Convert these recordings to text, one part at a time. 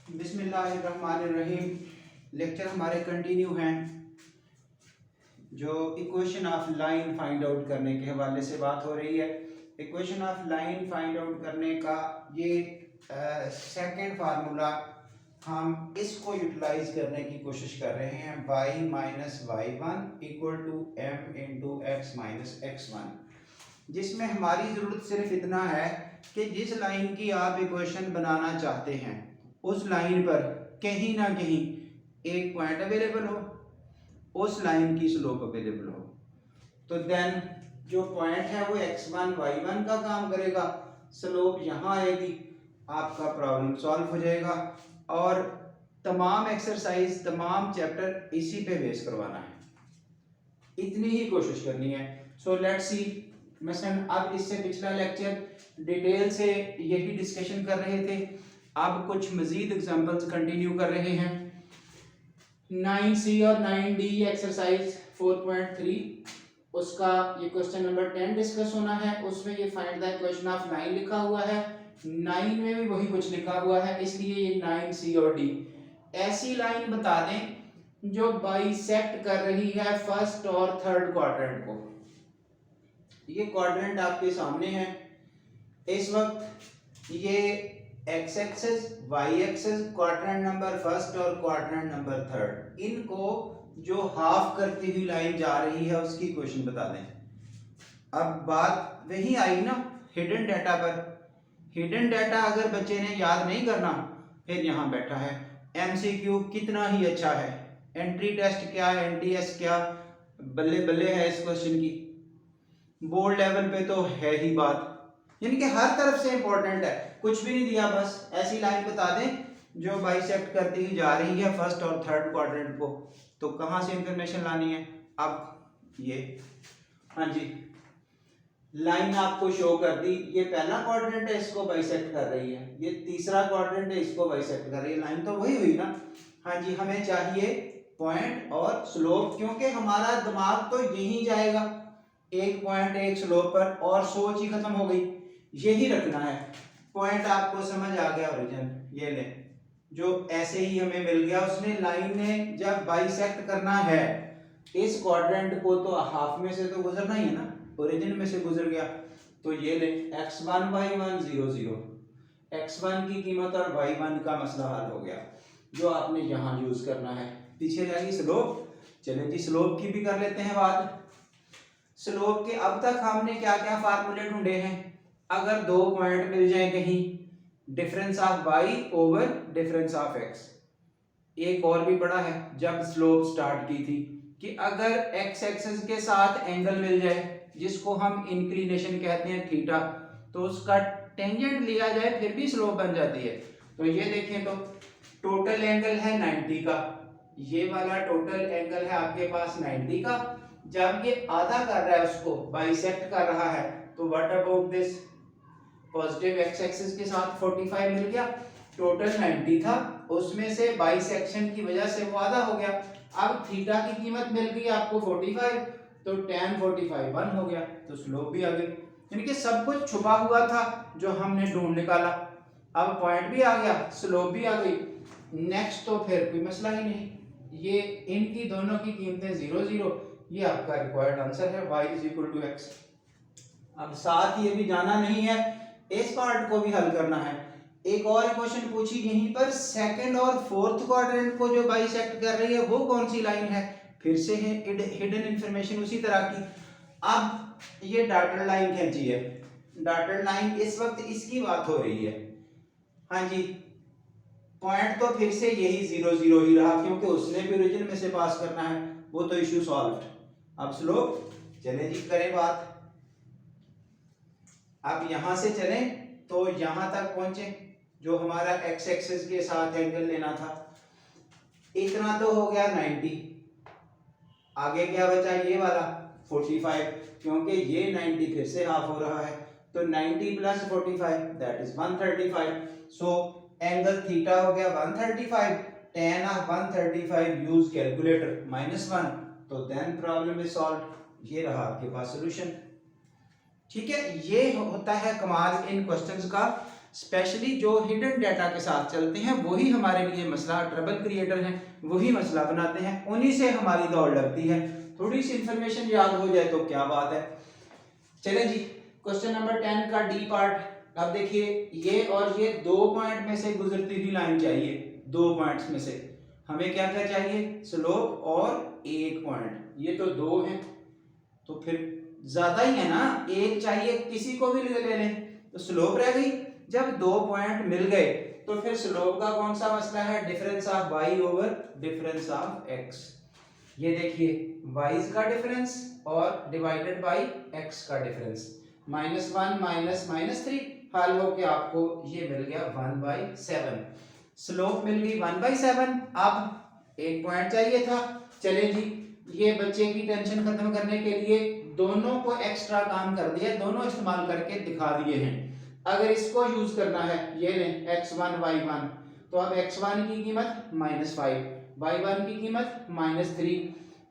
बिस्मिल्लाहिर्रहमानिर्रहीम। लेक्चर हमारे कंटिन्यू हैं जो equation of line find out करने के हवाले से बात हो रही है। Equation of line find out करने का ये सेकंड फार्मूला हम इसको यूटिलाइज करने की कोशिश कर रहे हैं। y minus y one equal to m into x minus x one, जिसमें हमारी ज़रूरत सिर्फ इतना है कि जिस लाइन की आप इक्वेशन बनाना चाहते हैं उस लाइन पर कहीं ना कहीं एक पॉइंट अवेलेबल हो, उस लाइन की स्लोप अवेलेबल हो, तो देन जो पॉइंट है वो x1 y1 का काम करेगा, स्लोप यहाँ आएगी, आपका प्रॉब्लम सॉल्व हो जाएगा। और तमाम एक्सरसाइज तमाम चैप्टर इसी पे बेस करवाना है, इतनी ही कोशिश करनी है। So let's see. मसलन अब इससे पिछला लेक्चर डिटेल से यही डिस्कशन कर रहे थे, अब कुछ मजीद एग्जांपल्स कंटिन्यू कर रहे हैं। 9C और 9D एक्सरसाइज 4.3 उसका ये क्वेश्चन नंबर 10 डिस्कस होना है। उसमें ये find the equation of line लिखा हुआ है, 9 में भी वही कुछ लिखा हुआ है, इसलिए ये 9C और D। ऐसी लाइन बता दें जो बाइसेक्ट कर रही है फर्स्ट और थर्ड क्वाड्रेंट को। ये क्वाड्रेंट आपके सामने है इस वक्त, ये x axis y axis quadrant number first और क्वाड्रेंट नंबर थर्ड, इनको जो हाफ करती हुई लाइन जा रही है उसकी इक्वेशन बता दें। अब बात वही आई ना हिडन डाटा पर। हिडन डाटा अगर बच्चे ने याद नहीं करना, फिर यहाँ बैठा है एमसीक्यू कितना ही अच्छा है, एंट्री टेस्ट क्या है, एनटीएस क्या, बल्ले बल्ले है इस क्वेश्चन की। बोर्ड लेवल पे तो है ही बात, यानी कि हर तरफ से इंपॉर्टेंट है। कुछ भी नहीं दिया, बस ऐसी लाइन बता दें जो बाइसेक्ट करती हुई जा रही है फर्स्ट और थर्ड क्वाड्रेंट को। तो कहाँ से इंफॉर्मेशन लानी है? अब ये हाँ जी, लाइन आपको शो कर दी, ये पहला क्वाड्रेंट है इसको बाइसेक्ट कर रही है, ये तीसरा क्वाड्रेंट है इसको बाइसेक्ट कर रही है। लाइन तो वही हुई ना। हाँ जी, हमें चाहिए पॉइंट और स्लोप, क्योंकि हमारा दिमाग तो यही जाएगा एक पॉइंट एक स्लोप पर, और सोच ही खत्म हो गई। यही रखना है। पॉइंट आपको समझ आ गया, ओरिजिन ये ले, जो ऐसे ही हमें मिल गया। उसने लाइन ने जब बाइसेक्ट करना है इस क्वाड्रेंट को तो हाफ में से तो गुजरना ही है ना, ओरिजिन में से गुजर गया। तो ये ले x1 y1 0 0, x1 की कीमत और y1 का मसला हल हो गया, जो आपने यहाँ यूज करना है। पीछे रह गई स्लोप। चलें जी, स्लोप की भी कर लेते हैं बात। स्लोप के अब तक हमने क्या क्या फार्मूले ढूंढे हैं। अगर दो पॉइंट मिल जाए कहीं, difference of y over difference of x। एक और भी पढ़ा है जब स्लोप स्टार्ट की थी कि अगर x एक्सिस के साथ एंगल मिल जाए जिसको हम इंक्लिनेशन कहते हैं थीटा, तो उसका टेंजेंट लिया जाए फिर भी स्लोप बन जाती है। तो ये देखें तो टोटल एंगल है 90 का, ये वाला टोटल एंगल है आपके पास 90 का। जब ये आधा कर रहा है उसको बाइसेक्ट कर रहा है, तो what about this, positive x axis के साथ 45 मिल गया। टोटल 90 था, उसमें से बाइसेक्शन की वजह से वो आधा हो गया। अब थीटा की कीमत मिल गई आपको 45, तो tan 45 1 हो गया, तो स्लोप भी आ गई। यानी कि सब कुछ छुपा हुआ था जो हमने ढूंढ निकाला। अब पॉइंट भी आ गया, स्लोप भी आ गई। नेक्स्ट तो फिर कोई मसला ही नहीं, ये इनकी दोनों की कीमतें 0 0, ये आपका रिक्वायर्ड आंसर है y is equal to x। अब साथ ये भी जाना नहीं है, इस पार्ट को भी हल करना है। एक और क्वेश्चन पूछी यहीं पर, सेकंड और फोर्थ क्वाड्रेंट को जो बाइसेक्ट कर रही है वो कौन सी लाइन है? फिर से है हिडन इंफॉर्मेशन उसी तरह की। अब ये डॉटेड लाइन खींची है, डॉटेड लाइन इस वक्त इसकी बात हो रही है। हाँ जी, पॉइंट तो फिर से यही 0 0 ही रहा, क्योंकि उसने भी ओरिजिन में से पास करना है, वो तो इश्यू सॉल्व्ड। अब स्लोप, चले जी करें बात। अब यहां से चलें तो यहां तक पहुंचे, जो हमारा एक्स एक्सिस के साथ एंगल लेना था। इतना तो हो गया 90, आगे क्या बचा ये वाला 45, क्योंकि ये 90 फिर से हाफ हो रहा है, तो 90 plus 45 that is 135। So angle theta हो गया 135, tan ऑफ 135 यूज कैलकुलेटर -1, तो देन प्रॉब्लम इज सॉल्व्ड। ये रहा आपके पास सॉल्यूशन। ठीक है, ये होता है कमाल इन क्वेश्चंस का। स्पेशली जो हिडन डाटा के साथ चलते हैं वही हमारे लिए मसला ट्रबल क्रिएटर हैं, वही मसला बनाते हैं, उन्हीं से हमारी दौड़ लगती है। थोड़ी सी इंफॉर्मेशन याद हो जाए तो क्या बात है। चलें जी, क्वेश्चन नंबर 10 का डी पार्ट। अब देखिए ये और ये 2 पॉइंट में से गुजरती हुई लाइन चाहिए, 2 पॉइंट्स में से हमें क्या क्या चाहिए, स्लोप और 1 पॉइंट। ये तो 2 है तो फिर ज्यादा ही है ना, 1 चाहिए, किसी को भी ले लें तो स्लोप रह गई। जब 2 पॉइंट मिल गए तो फिर स्लोप का कौन सा मसला है, difference of y over difference of x। ये देखिए y का डिफरेंस और डिवाइडेड बाय x का डिफरेंस, -1 -3 हल होके आपको ये मिल गया 1/7। स्लोप मिल गई 1/7। अब 1 पॉइंट चाहिए था। चलें जी, ये बच्चे की टेंशन खत्म करने के लिए दोनों को एक्स्ट्रा काम कर दिया, दोनों इस्तेमाल करके दिखा दिए हैं। अगर इसको यूज करना है, ये लें x1 y1, तो अब x1 की कीमत -5, y1 की कीमत -3,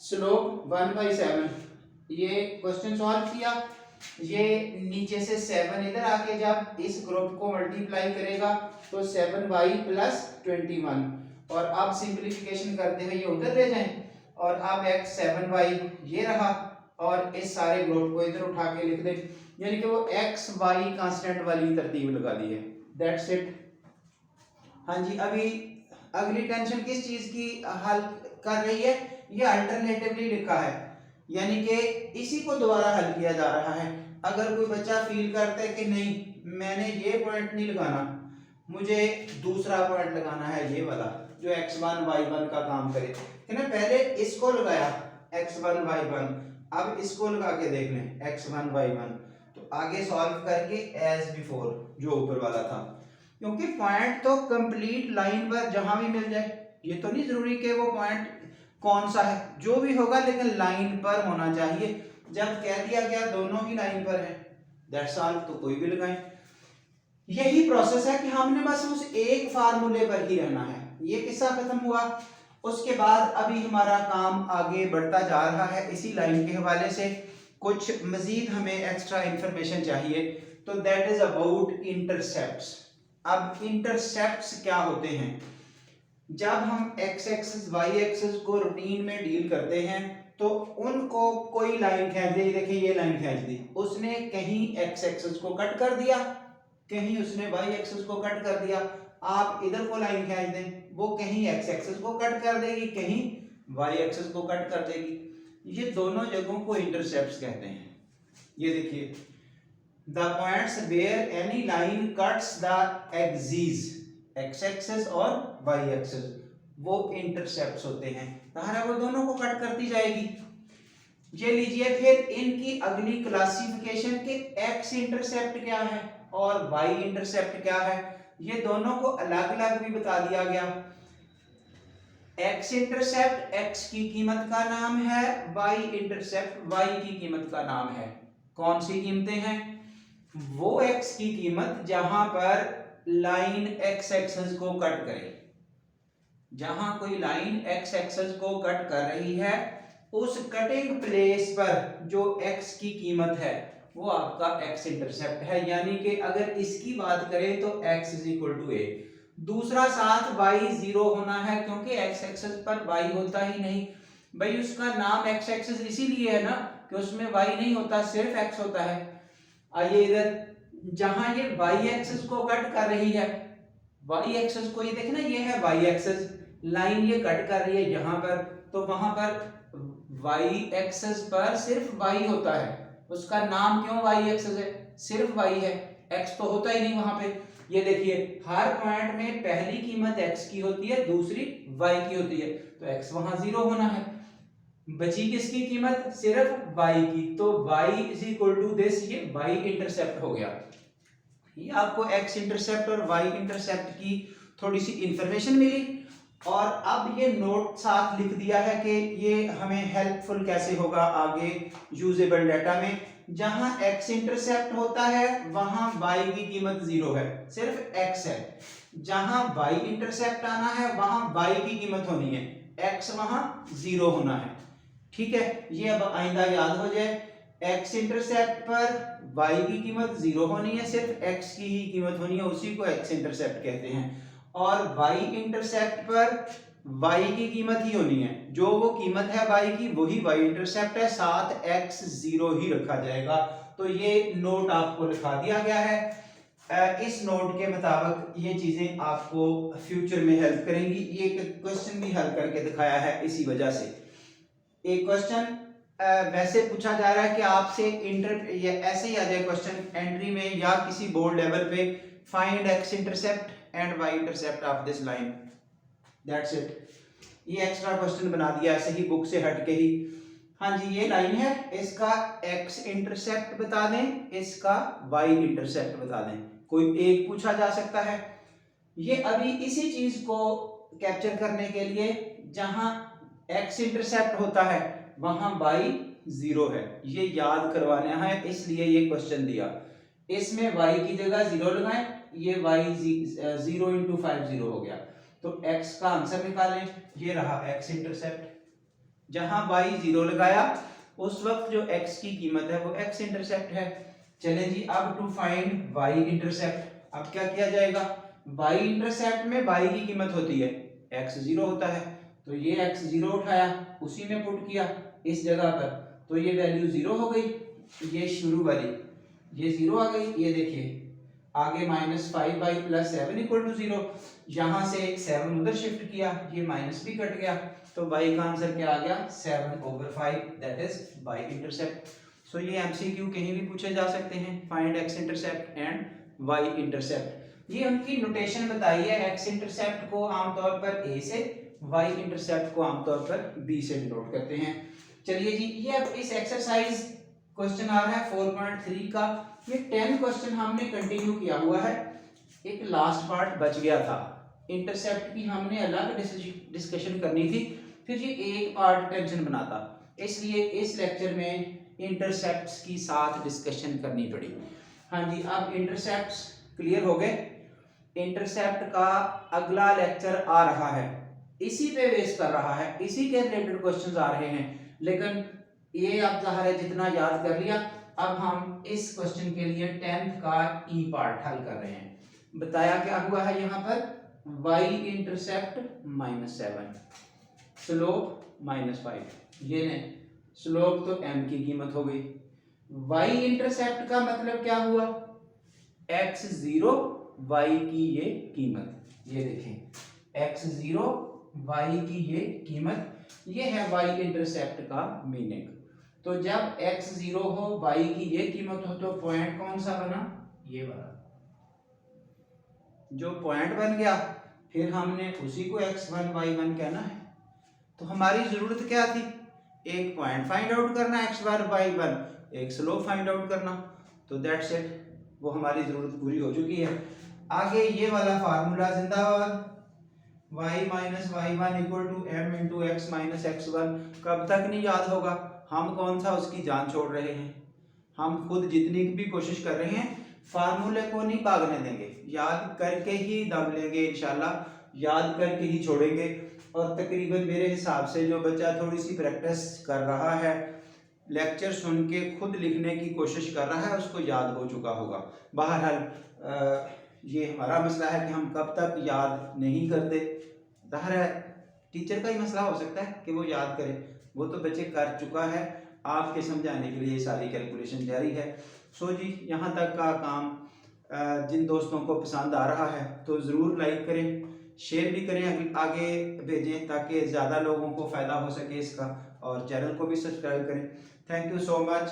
स्लोप 1/7। ये क्वेश्चन सॉल्व किया, ये नीचे से 7 इधर आके जब इस ग्रुप को मल्टीप्लाई करेगा तो 7y + 21, और अब सिंपलीफिकेशन करते हुए ये उधर ले जाएं और अब x 7y ये रहा और इस सारे ग्रुप को इधर उठा के लिख दें, यानी कि वो x y कांस्टेंट वाली तरतीब लगा दी है। That's it. हाँ जी, अभी अगली टेंशन किस चीज की हल कर रही है, ये अल्टरनेटिवली लिखा है, यानी कि इसी को दोबारा हल किया जा रहा है। अगर कोई बच्चा फील करता है कि नहीं मैंने ये पॉइंट नहीं लगाना, मुझे दूसरा पॉइंट लगाना है, ये वाला जो x1 y1 का काम करे, है ना, पहले इसको लगाया x1 y1, अब इसको लगा के देख लें x1 y1, तो आगे सॉल्व करके एज बिफोर जो ऊपर वाला था, क्योंकि पॉइंट तो कंप्लीट लाइन पर जहां भी मिल जाए, ये तो नहीं जरूरी कि वो पॉइंट कौन सा है, जो भी होगा लेकिन लाइन पर होना चाहिए। जब कह दिया गया दोनों ही लाइन पर है, दैट्स ऑल, तो कोई भी लगाएं। यही प्रोसेस है कि हमने बस उस एक फार्मूले पर ही रहना है। ये किस्सा खत्म हुआ, उसके बाद अभी हमारा काम आगे बढ़ता जा रहा है इसी लाइन के हवाले से। कुछ मजीद हमें एक्स्ट्रा इंफॉर्मेशन चाहिए, तो दैट इज अबाउट इंटरसेप्ट्स। अब इंटरसेप्ट्स क्या होते हैं, जब हम x एक्सिस y एक्सिस को रूटीन में डील करते हैं तो उनको कोई लाइन खींच दी, देखिए ये लाइन खींच दी, उसने कहीं x एक्सिस को कट कर दिया, कहीं उसने y एक्सिस को कट कर दिया। आप इधर को लाइन खींच दें, वो कहीं x एक्सिस को कट कर देगी, कहीं y एक्सिस को कट कर देगी। ये दोनों जगहों को इंटरसेप्ट्स कहते हैं। ये देखिए, the points where any line cuts the axis, x axis और y एक्सिस, वो इंटरसेप्ट्स होते हैं। तारा वो दोनों को कट करती जाएगी। ये लीजिए फिर इनकी अगली क्लासिफिकेशन के x इंटरसेप्ट क्या है और y इंटरसेप्ट क्या है, ये दोनों को अलग अलग भी बता दिया गया। x इंटरसेप्ट x की कीमत का नाम है, y इंटरसेप्ट y की कीमत का नाम है। कौन सी कीमतें हैं, वो x की कीमत जहां पर लाइन x एक्सिस को कट करे, जहां कोई लाइन x एक्सिस को कट कर रही है, उस कटिंग प्लेस पर जो x की कीमत है वो आपका x इंटरसेप्ट है। यानी कि अगर इसकी बात करें तो x = a, दूसरा साथ y 0 होना है, क्योंकि x एक्सिस पर y होता ही नहीं। भाई उसका नाम x एक्सिस इसीलिए है ना कि उसमें y नहीं होता, सिर्फ x होता है। आइए इधर, जहां ये y एक्सिस को कट कर रही है, y एक्सिस को ये देखना, ये है y एक्सिस, लाइन ये कट कर रही है यहाँ पर, तो वहां पर y एक्सिस पर सिर्फ y होता है। उसका नाम क्यों y एक्सिस है, सिर्फ y है, x तो होता ही नहीं वहां पे। ये देखिए हर पॉइंट में पहली कीमत x की होती है, दूसरी y की होती है, तो x वहां 0 होना है। बची किसकी कीमत, सिर्फ y की, तो y = दिस, ये y इंटरसेप्ट हो गया। ये आपको x इंटरसेप्ट और y इंटरसेप्ट की थोड़ी सी इंफॉर्मेशन मिली, और अब ये नोट साथ लिख दिया है कि ये हमें हेल्पफुल कैसे होगा आगे यूजेबल डाटा में। जहां x इंटरसेप्ट होता है वहां y की कीमत 0 है, सिर्फ x है। जहां y इंटरसेप्ट आना है वहां y की कीमत होनी है, x वहां 0 होना है। ठीक है, ये अब आइंदा याद हो जाए। एक्स इंटरसेप्ट पर वाई की कीमत 0 होनी है, सिर्फ एक्स की ही कीमत होनी है, उसी को एक्स इंटरसेप्ट कहते हैं। और वाई इंटरसेप्ट पर वाई की कीमत ही होनी है, जो वो कीमत है वाई की वही वाई इंटरसेप्ट है, साथ एक्स 0 ही रखा जाएगा। तो ये नोट आपको लिखा दिया गया है। इस नोट के मुताबिक ये चीजें आपको फ्यूचर में हेल्प करेंगी। ये एक क्वेश्चन भी हल करके दिखाया है इसी वजह से। एक क्वेश्चन वैसे पूछा जा रहा है कि आपसे ये ऐसे ही आ जाए क्वेश्चन एंट्री में या किसी बोर्ड लेवल पे, find x intercept and y intercept of this line, that's it. ये एक्स्ट्रा क्वेश्चन बना दिया ऐसे ही बुक से हट के ही। हाँ जी, ये लाइन है, इसका एक्स इंटरसेप्ट बता दें, इसका वाई इंटरसेप्ट बता दें, कोई एक पूछा जा सकता है। ये अभी इसी चीज को कैप्चर करने के लिए जहां एक्स इंटरसेप्ट होता है वहां y 0 है, ये याद करवाना है, इसलिए ये क्वेश्चन दिया। इसमें y की जगह 0 लगाएं, ये y 0 इंटू 5 0 हो गया, तो x का आंसर निकालें, ये रहा x इंटरसेप्ट। जहां y 0 लगाया उस वक्त जो x की कीमत है वो x इंटरसेप्ट है। चलें जी, अब टू फाइंड y इंटरसेप्ट, अब क्या किया जाएगा, y इंटरसेप्ट में y की कीमत होती है, x 0 होता है, तो ये x 0 उठाया, उसी में पुट किया इस जगह पर, तो ये वैल्यू 0 हो गई, ये शुरू वाली ये 0 आ गई। ये देखिए आगे -5y + 7 = 0, यहां से 7 उधर शिफ्ट किया, ये माइनस भी कट गया, तो y का आंसर क्या आ गया 7/5, दैट इज y इंटरसेप्ट। सो ये एमसीक्यू कहीं भी पूछे जा सकते हैं, find x intercept and y intercept. ये उनकी नोटेशन बताई है, x इंटरसेप्ट को आमतौर पर a से, y इंटरसेप्ट को आमतौर पर b से डिनोट करते हैं। चलिए जी, ये अब इस एक्सरसाइज क्वेश्चन आ रहा है 4.3 का, ये 10 क्वेश्चन हमने कंटिन्यू किया हुआ है, एक लास्ट पार्ट बच गया था, इंटरसेप्ट की हमने अलग डिस्कशन करनी थी, फिर ये एक पार्ट टेंशन बनाता, इसलिए इस लेक्चर में इंटरसेप्ट्स की साथ डिस्कशन करनी पड़ी। हाँ जी, अब इंटरसेप्ट्स क्लियर हो गए। इंटरसेप्ट का अगला लेक्चर आ रहा है, इसी पे बेस कर रहा है, इसी के रिलेटेड क्वेश्चंस आ रहे हैं, लेकिन ये आप ज़ाहिर है जितना याद कर लिया, अब हम इस क्वेश्चन के लिए 10th का ई पार्ट हल कर रहे हैं। बताया क्या हुआ है यहाँ पर, y इंटरसेप्ट -7, स्लोप -5, ये ने स्लोप तो m की कीमत हो गई, y इंटरसेप्ट का मतलब क्या हुआ, x 0 y की ये कीमत, ये देखें x 0 y की ये कीमत, ये है y इंटरसेप्ट का मीनिंग। तो जब x 0 हो y की ये कीमत हो तो पॉइंट कौन सा बना, ये वाला, जो पॉइंट बन गया फिर हमने उसी को x1 y1 कहना है। तो हमारी जरूरत क्या थी, एक पॉइंट फाइंड आउट करना x1 y1, एक स्लोप फाइंड आउट करना, तो दैट्स इट, वो हमारी जरूरत पूरी हो चुकी है। आगे ये वाला फार्मूला जिंदाबाद, y - y1 = m × x - x1, कब तक नहीं याद होगा, हम कौन सा उसकी जान छोड़ रहे हैं, हम खुद जितनी भी कोशिश कर रहे हैं फार्मूले को नहीं भागने देंगे, याद करके ही दम लेंगे इंशाल्लाह, याद करके ही छोड़ेंगे। और तकरीबन मेरे हिसाब से जो बच्चा थोड़ी सी प्रैक्टिस कर रहा है, लेक्चर सुन के खुद लिखने की कोशिश कर रहा है, उसको याद हो चुका होगा। बहरहाल ये हमारा मसला है कि हम कब तक याद नहीं करते, ज़ाहिर है टीचर का ही मसला हो सकता है कि वो याद करे, वो तो बच्चे कर चुका है, आपके समझाने के लिए सारी कैलकुलेशन जारी है। सो जी, यहाँ तक का काम जिन दोस्तों को पसंद आ रहा है तो ज़रूर लाइक करें, शेयर भी करें, आगे भेजें ताकि ज़्यादा लोगों को फ़ायदा हो सके इसका, और चैनल को भी सब्सक्राइब करें। Thank you so much.